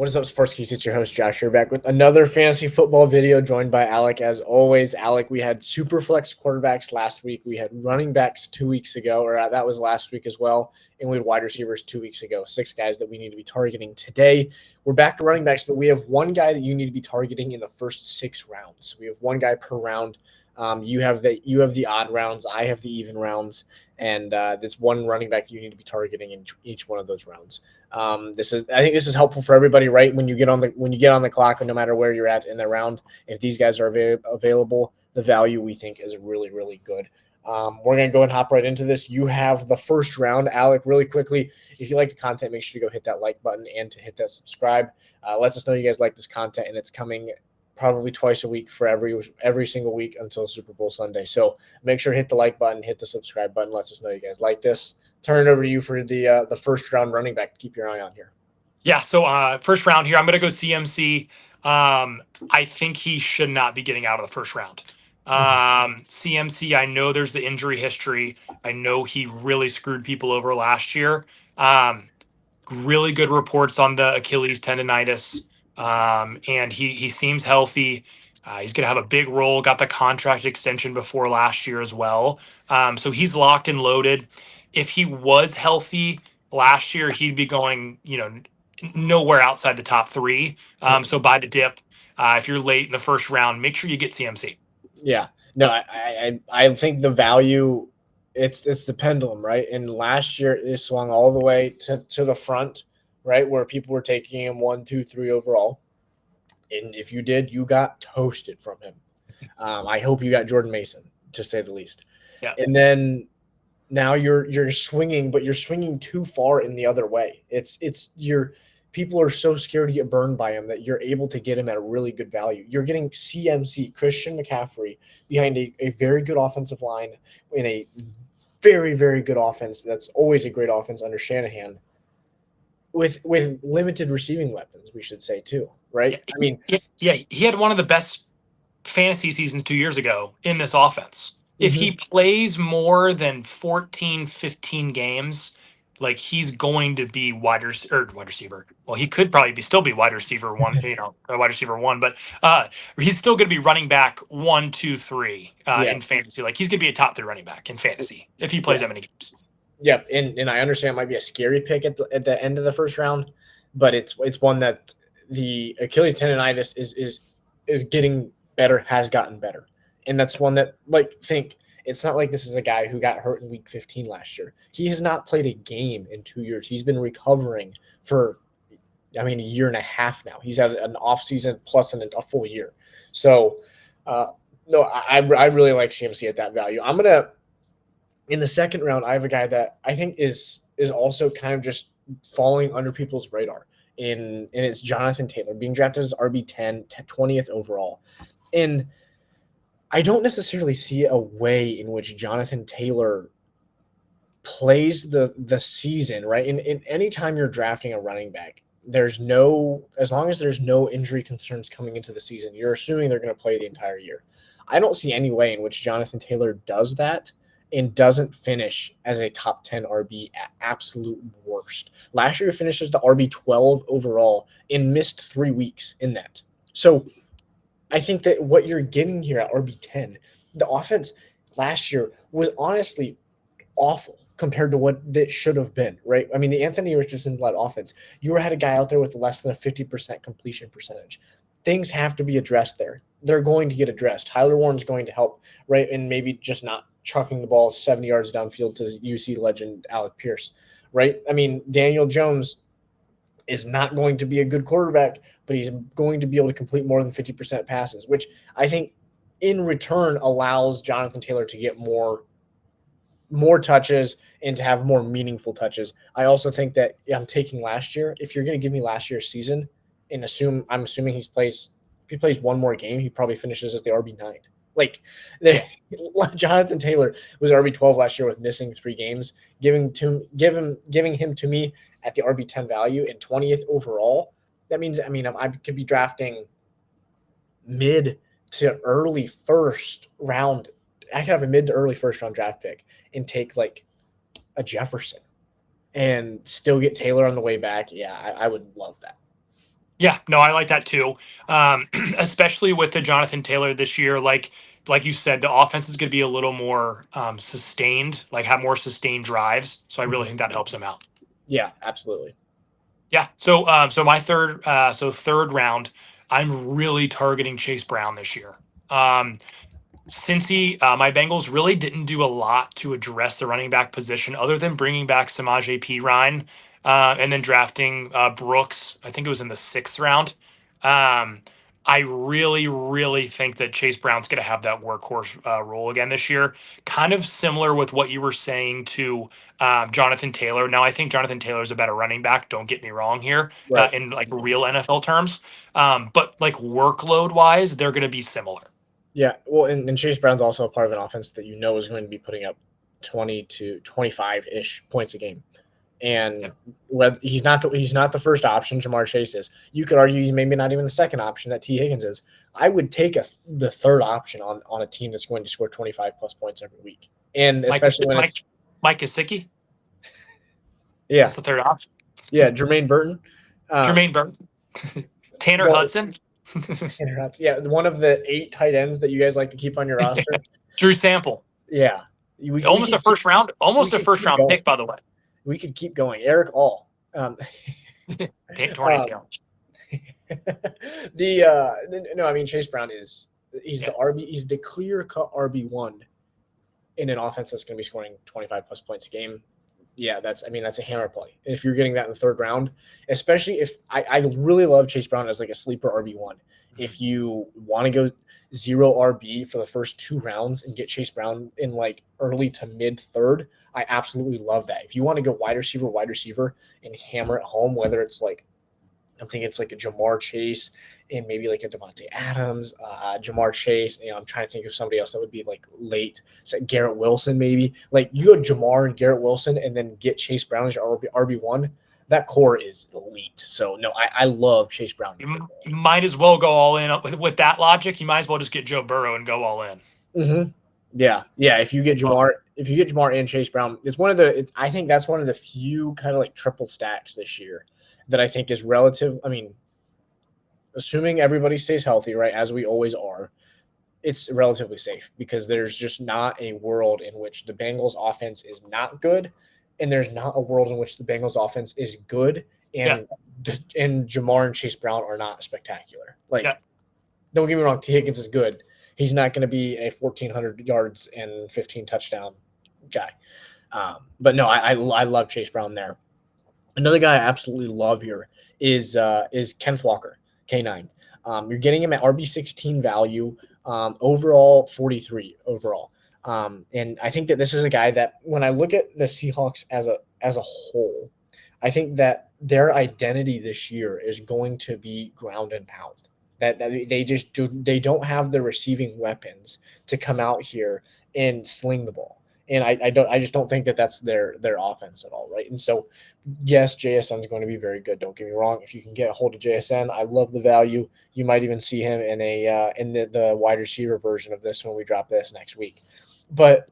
What is up, Sports Geeks? It's your host, Josh, here back with another fantasy football video, joined by Alec. As always, Alec, we had super flex quarterbacks last week. We had running backs 2 weeks ago, or that was last week as well. And we had wide receivers 2 weeks ago. 6 guys that we need to be targeting today. We're back to running backs, but we have one guy that you need to be targeting in the first 6 rounds. We have one guy per round. You have the odd rounds. I have the even rounds, and this one running back that you need to be targeting in each one of those rounds. I think this is helpful for everybody, right? When you get on the clock, and no matter where you're at in the round, if these guys are available, the value we think is really, really good. We're going to go and hop right into this. You have the first round, Alec. Really quickly, if you like the content, make sure to go hit that like button and to hit that subscribe. Lets us know you guys like this content, and it's coming probably twice a week for every single week until Super Bowl Sunday. So make sure to hit the like button, hit the subscribe button. Lets us know you guys like this. Turn it over to you for the first round running back to keep your eye on here. Yeah, so first round here, I'm going to go CMC. I think he should not be getting out of the first round. CMC, I know there's the injury history. I know he really screwed people over last year. Really good reports on the Achilles tendonitis, and he seems healthy. He's going to have a big role, got the contract extension before last year as well. So he's locked and loaded. If he was healthy last year, he'd be going, nowhere outside the top 3. So buy the dip. If you're late in the first round, make sure you get CMC. Yeah, no, I think the value, it's the pendulum, right? And last year it swung all the way to the front, right, where people were taking him 1, 2, 3 overall. And if you did, you got toasted from him. I hope you got Jordan Mason, to say the least. Yeah. And then now you're swinging, but you're swinging too far in the other way. People are so scared to get burned by him that you're able to get him at a really good value. You're getting CMC, Christian McCaffrey, behind a very good offensive line in a very, very good offense. That's always a great offense under Shanahan, with limited receiving weapons, we should say too, right? He had one of the best fantasy seasons 2 years ago in this offense. If he plays more than 14, 15 games, like he's going to be wide receiver. Well, he could probably still be wide receiver one, wide receiver one, but he's still going to be running back 1, 2, 3 in fantasy. Like he's going to be a top 3 running back in fantasy if he plays that many games. Yep, and I understand it might be a scary pick at the end of the first round, but it's one that the Achilles tendonitis is getting better, has gotten better, and that's one that it's not like this is a guy who got hurt in week 15 last year. He has not played a game in 2 years. He's been recovering for, a year and a half now. He's had an off season plus a full year. So, no, I really like CMC at that value. In the second round, I have a guy that I think is also kind of just falling under people's radar. And it's Jonathan Taylor, being drafted as RB10, 20th overall. And I don't necessarily see a way in which Jonathan Taylor plays the season, right? In any time you're drafting a running back, as long as there's no injury concerns coming into the season, you're assuming they're going to play the entire year. I don't see any way in which Jonathan Taylor does that and doesn't finish as a top 10 RB at absolute worst. Last year, he finished as the RB 12 overall and missed 3 weeks in that. So I think that what you're getting here at RB 10, the offense last year was honestly awful compared to what it should have been, right? The Anthony Richardson-led offense, you had a guy out there with less than a 50% completion percentage. Things have to be addressed there. They're going to get addressed. Tyler Warren's going to help, right? And maybe just not chucking the ball 70 yards downfield to UC legend Alec Pierce, right? Daniel Jones is not going to be a good quarterback, but he's going to be able to complete more than 50% passes, which I think in return allows Jonathan Taylor to get more touches and to have more meaningful touches. I also think that I'm taking last year. If you're going to give me last year's season and I'm assuming if he plays one more game, he probably finishes as the RB9. Jonathan Taylor was RB12 last year with missing 3 games, giving him to me at the RB10 value and 20th overall. That means I could be drafting mid to early first round. I could have a mid to early first round draft pick and take like a Jefferson and still get Taylor on the way back. Yeah, I would love that. Yeah, no, I like that too. Especially with the Jonathan Taylor this year, like you said, the offense is going to be a little more sustained, like have more sustained drives. So I really think that helps him out. Yeah, absolutely. Yeah. So my third round, I'm really targeting Chase Brown this year. Um, my Bengals really didn't do a lot to address the running back position other than bringing back Samaje Perine and then drafting Brooks. I think it was in the 6th round. Um, I really, really think that Chase Brown's going to have that workhorse role again this year. Kind of similar with what you were saying to Jonathan Taylor. Now, I think Jonathan Taylor is a better running back. Don't get me wrong here Right. in like real NFL terms. But like workload wise, they're going to be similar. Yeah. Well, and Chase Brown's also a part of an offense that is going to be putting up 20 to 25 ish points a game. And Yep. whether he's not the first option, Jamar Chase is. You could argue he's maybe not even the second option that T. Higgins is. I would take the third option on a team that's going to score 25 plus points every week, and especially when it's Mike Gesicki. Yeah, That's the third option. yeah, Jermaine Burton, Jermaine Burton, Tanner well, Hudson, yeah, one of the 8 tight ends that you guys like to keep on your roster. Drew Sample. Yeah, Almost a first round pick, by the way. We could keep going. Eric All. Torrey No, I mean Chase Brown he's the clear cut RB1 in an offense that's going to be scoring 25 plus points a game. Yeah, that's a hammer play. If you're getting that in the 3rd round, especially if I really love Chase Brown as like a sleeper RB1. Mm-hmm. If you want to go 0 RB for the first 2 rounds and get Chase Brown in like early to mid 3rd, I absolutely love that. If you want to go wide receiver and hammer it home, whether it's like, I'm thinking it's like a Jamar Chase and maybe like a Devontae Adams, Jamar Chase. I'm trying to think of somebody else that would be like late. So Garrett Wilson, maybe. Like you go Jamar and Garrett Wilson and then get Chase Brown as your RB1. That core is elite. So, no, I love Chase Brown. You might as well go all in. With that logic, you might as well just get Joe Burrow and go all in. Mm-hmm. Yeah. If you get Jamar and Chase Brown, I think that's one of the few kind of like triple stacks this year that I think is relative. I mean, assuming everybody stays healthy, right, as we always are, it's relatively safe because there's just not a world in which the Bengals offense is not good, and there's not a world in which the Bengals offense is good and Jamar and Chase Brown are not spectacular. Like, don't get me wrong, T. Higgins is good. He's not going to be a 1,400 yards and 15 touchdown guy. But no, I love Chase Brown there. Another guy I absolutely love here is Kenneth Walker, K9. You're getting him at RB16 value, overall 43 overall. And I think that this is a guy that when I look at the Seahawks as a whole, I think that their identity this year is going to be ground and pound. That they don't have the receiving weapons to come out here and sling the ball. And I just don't think that that's their offense at all, right? And so, yes, JSN is going to be very good. Don't get me wrong. If you can get a hold of JSN, I love the value. You might even see him in the wide receiver version of this when we drop this next week. But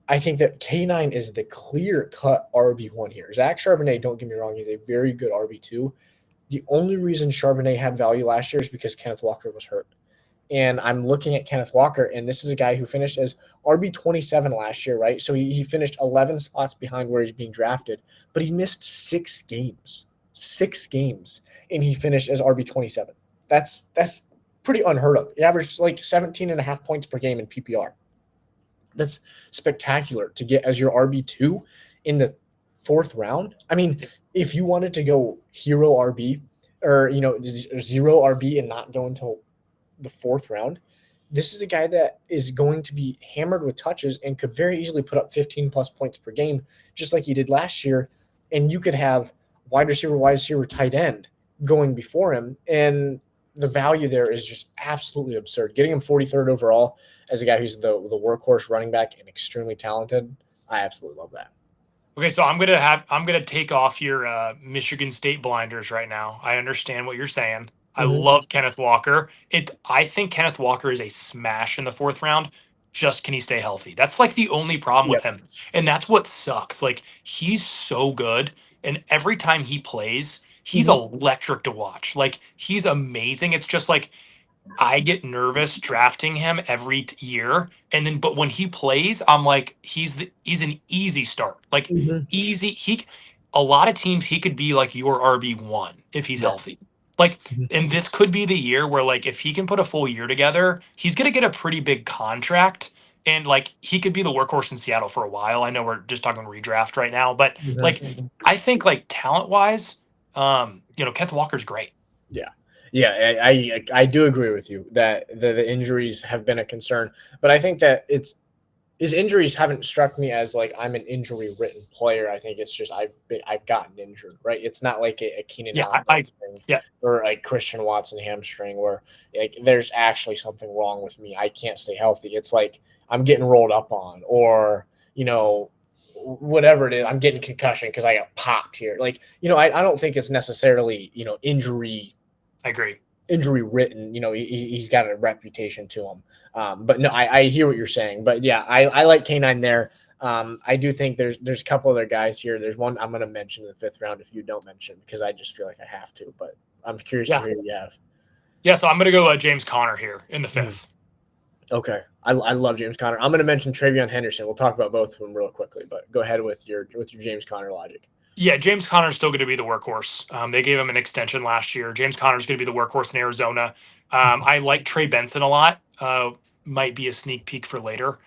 I think that K9 is the clear-cut RB1 here. Zach Charbonnet, don't get me wrong, he's a very good RB2. The only reason Charbonnet had value last year is because Kenneth Walker was hurt. And I'm looking at Kenneth Walker, and this is a guy who finished as RB27 last year, right? So he finished 11 spots behind where he's being drafted, but he missed 6 games, and he finished as RB27. That's pretty unheard of. He averaged like 17.5 points per game in PPR. That's spectacular to get as your RB2 in the 4th round. I mean, if you wanted to go hero RB or, 0 RB and not go until the 4th round, this is a guy that is going to be hammered with touches and could very easily put up 15 plus points per game, just like he did last year. And you could have wide receiver, tight end going before him. And the value there is just absolutely absurd. Getting him 43rd overall as a guy who's the workhorse running back and extremely talented, I absolutely love that. Okay, so I'm gonna take off your Michigan State blinders right now. I understand what you're saying. I love Kenneth Walker. I think Kenneth Walker is a smash in the 4th round. Just can he stay healthy? That's like the only problem with him. And that's what sucks. Like he's so good. And every time he plays, he's electric to watch. Like, he's amazing. It's just like I get nervous drafting him every year, and then but when he plays, I'm like, he's an easy start, like Mhm. easy. A lot of teams he could be like your RB1 if he's Yeah. healthy. Like, Mhm. and this could be the year where like if he can put a full year together, he's gonna get a pretty big contract. And like he could be the workhorse in Seattle for a while. I know we're just talking redraft right now, but like Mhm. I think like talent wise, Kenneth Walker's great. Yeah. Yeah, I do agree with you that the injuries have been a concern, but I think that his injuries haven't struck me as like I'm an injury ridden player. I think it's just I've gotten injured, right? It's not like a Keenan Yeah, Allen hamstring yeah, or a Christian Watson hamstring where like there's actually something wrong with me. I can't stay healthy. It's like I'm getting rolled up on, or whatever it is. I'm getting concussion because I got popped here. Like I don't think it's necessarily I agree. injury written. He's got a reputation to him. But no, I hear what you're saying. But yeah, I like K9 there. I do think there's a couple other guys here. There's one I'm going to mention in the fifth round if you don't mention because I just feel like I have to. But I'm curious to Yeah. hear what you have. Yeah, so I'm going to go James Conner here in the Mhm. fifth. Okay, I love James Conner. I'm going to mention Travion Henderson. We'll talk about both of them real quickly, but go ahead with your James Conner logic. Yeah, James Conner is still going to be the workhorse. They gave him an extension last year. James Conner is going to be the workhorse in Arizona. I like Trey Benson a lot. Might be a sneak peek for later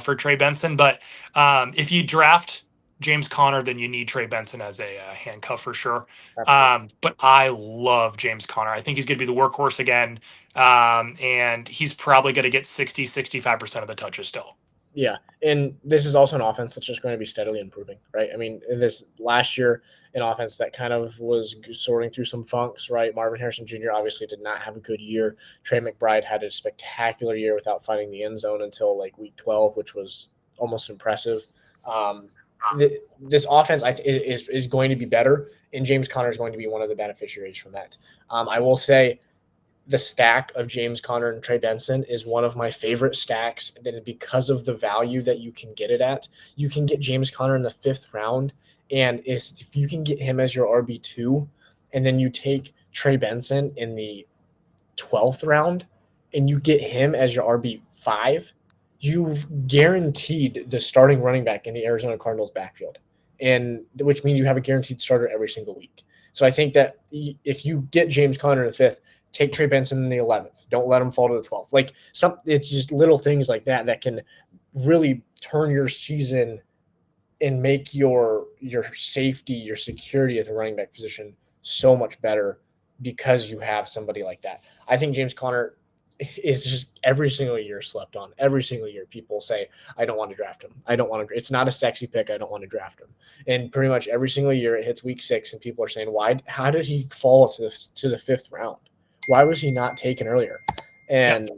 for Trey Benson. But if you draft James Conner, then you need Trey Benson as a handcuff for sure. Absolutely. But I love James Conner. I think he's going to be the workhorse again. And he's probably going to get 65% of the touches still. Yeah, and this is also an offense that's just going to be steadily improving, right? I mean, this last year, an offense that kind of was sorting through some funks, right? Marvin Harrison Jr. obviously did not have a good year. Trey McBride had a spectacular year without finding the end zone until like week 12, which was almost impressive. Um, this offense is going to be better, and James Conner is going to be one of the beneficiaries from that. I will say the stack of James Conner and Trey Benson is one of my favorite stacks. Then because of the value that you can get it at, you can get James Conner in the fifth round, and if you can get him as your RB2, and then you take Trey Benson in the 12th round, and you get him as your RB5, you've guaranteed the starting running back in the Arizona Cardinals backfield, and which means you have a guaranteed starter every single week. So I think that if you get James Conner in the fifth, take Trey Benson in the 11th. Don't let him fall to the 12th. It's just little things like that can really turn your season and make your safety, your security at the running back position so much better because you have somebody like that. I think James Conner is just every single year slept on. Every single year, people say, I don't want to draft him. I don't want to. It's not a sexy pick. I don't want to draft him. And pretty much every single year, it hits week 6, and people are saying, why? How did he fall to the fifth round? Why was he not taken earlier? Yeah. And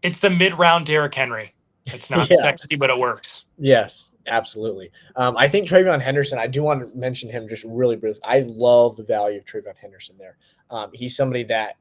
It's the mid-round Derrick Henry. It's not yeah, sexy, but it works. yes, absolutely. I think Travion Henderson, I do want to mention him just really briefly. I love the value of Travion Henderson there. He's somebody that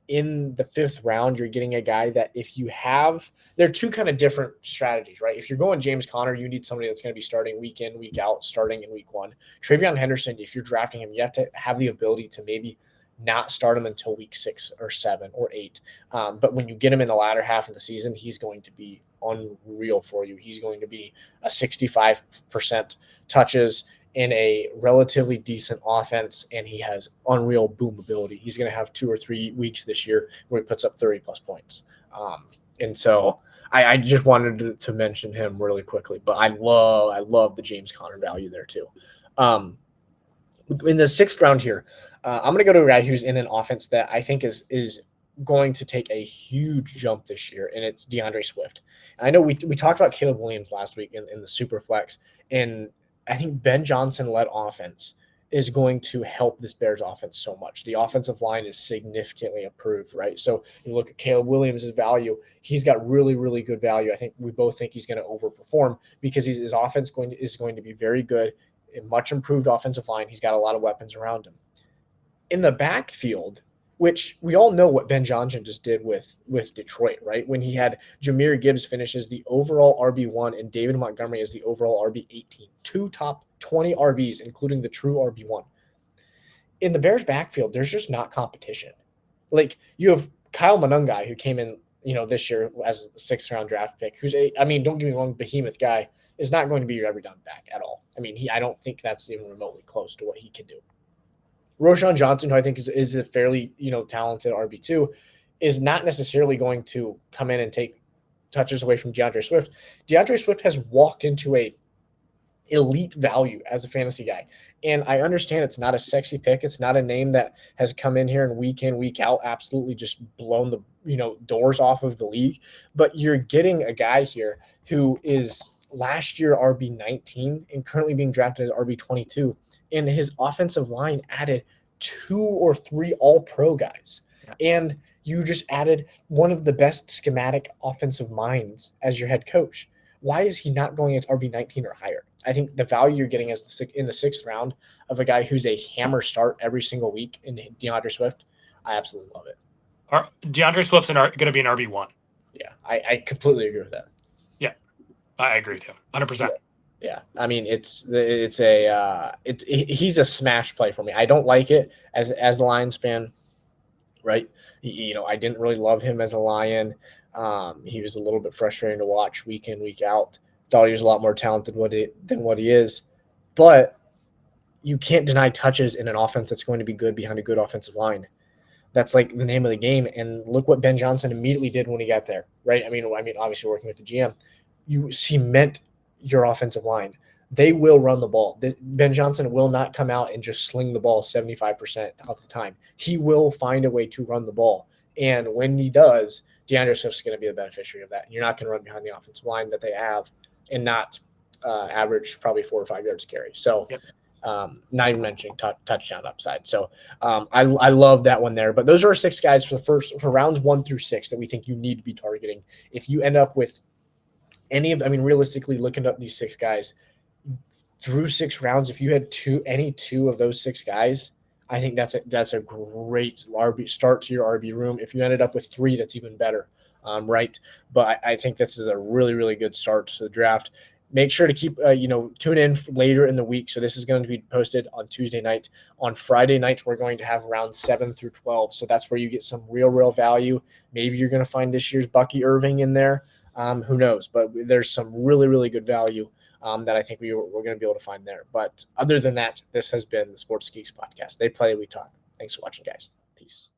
in the fifth round, you're getting a guy that if you have, they're two kind of different strategies, right? If you're going James Conner, you need somebody that's going to be starting week in, week out, starting in week 1. Travion Henderson, if you're drafting him, you have to have the ability to maybe not start him until week 6 or 7 or 8. But when you get him in the latter half of the season, he's going to be unreal for you. He's going to be a 65% touches in a relatively decent offense, and he has unreal boom ability. He's going to have 2 or 3 weeks this year where he puts up 30-plus points. And so I just wanted to mention him really quickly, but I love the James Conner value there too. In the 6th round here, I'm going to go to a guy who's in an offense that I think is going to take a huge jump this year, and it's DeAndre Swift. And I know we talked about Caleb Williams last week in the super flex, and I think Ben Johnson-led offense is going to help this Bears offense so much. The offensive line is significantly improved, right? So you look at Caleb Williams' value. He's got really, really good value. I think we both think he's going to overperform because his offense is going to be very good, a much improved offensive line. He's got a lot of weapons around him. In the backfield, which we all know what Ben Johnson just did with Detroit, right? When he had Jahmyr Gibbs finish as the overall RB1 and David Montgomery as the overall RB18. 2 top 20 RBs, including the true RB1. in the Bears backfield, there's just not competition. Like you have Kyle Monungai, who came in, this year as a 6th-round draft pick, who's don't get me wrong, behemoth guy, is not going to be your every down back at all. I mean, I don't think that's even remotely close to what he can do. Roshan Johnson, who I think is a fairly, talented RB2, is not necessarily going to come in and take touches away from DeAndre Swift. DeAndre Swift has walked into a elite value as a fantasy guy. And I understand it's not a sexy pick. It's not a name that has come in here and week in, week out, absolutely just blown the, doors off of the league. But you're getting a guy here who is last year RB19 and currently being drafted as RB22. And his offensive line added 2 or 3 all-pro guys. Yeah. And you just added one of the best schematic offensive minds as your head coach. Why is he not going as RB19 or higher? I think the value you're getting is in the 6th round of a guy who's a hammer start every single week in DeAndre Swift. I absolutely love it. DeAndre Swift's going to be an RB1. Yeah, I completely agree with that. Yeah, I agree with you 100%. Yeah, I mean he's a smash play for me. I don't like it as the Lions fan, right? I didn't really love him as a Lion. He was a little bit frustrating to watch week in, week out. Thought he was a lot more talented than what he is, but you can't deny touches in an offense that's going to be good behind a good offensive line. That's like the name of the game. And look what Ben Johnson immediately did when he got there, right? I mean, obviously working with the GM, you cement your offensive line. They will run the ball. Ben Johnson will not come out and just sling the ball 75% of the time. He will find a way to run the ball. And when he does, DeAndre Swift's going to be the beneficiary of that. You're not going to run behind the offensive line that they have and not average probably 4 or 5 yards carry. So yep. Not even mentioning touchdown upside. So I love that one there. But those are our 6 guys for rounds 1 through 6 that we think you need to be targeting. If you end up with realistically looking at these 6 guys through 6 rounds, if you had any two of those 6 guys, I think that's a great RB start to your RB room. If you ended up with 3, that's even better. Right. But I think this is a really, really good start to the draft. Make sure to keep, tune in later in the week. So this is going to be posted on Tuesday night. On Friday nights, we're going to have rounds 7 through 12. So that's where you get some real value. Maybe you're going to find this year's Bucky Irving in there. Who knows? But there's some really, really good value that I think we're going to be able to find there. But other than that, this has been the Sports Geeks Podcast. They play, we talk. Thanks for watching, guys. Peace.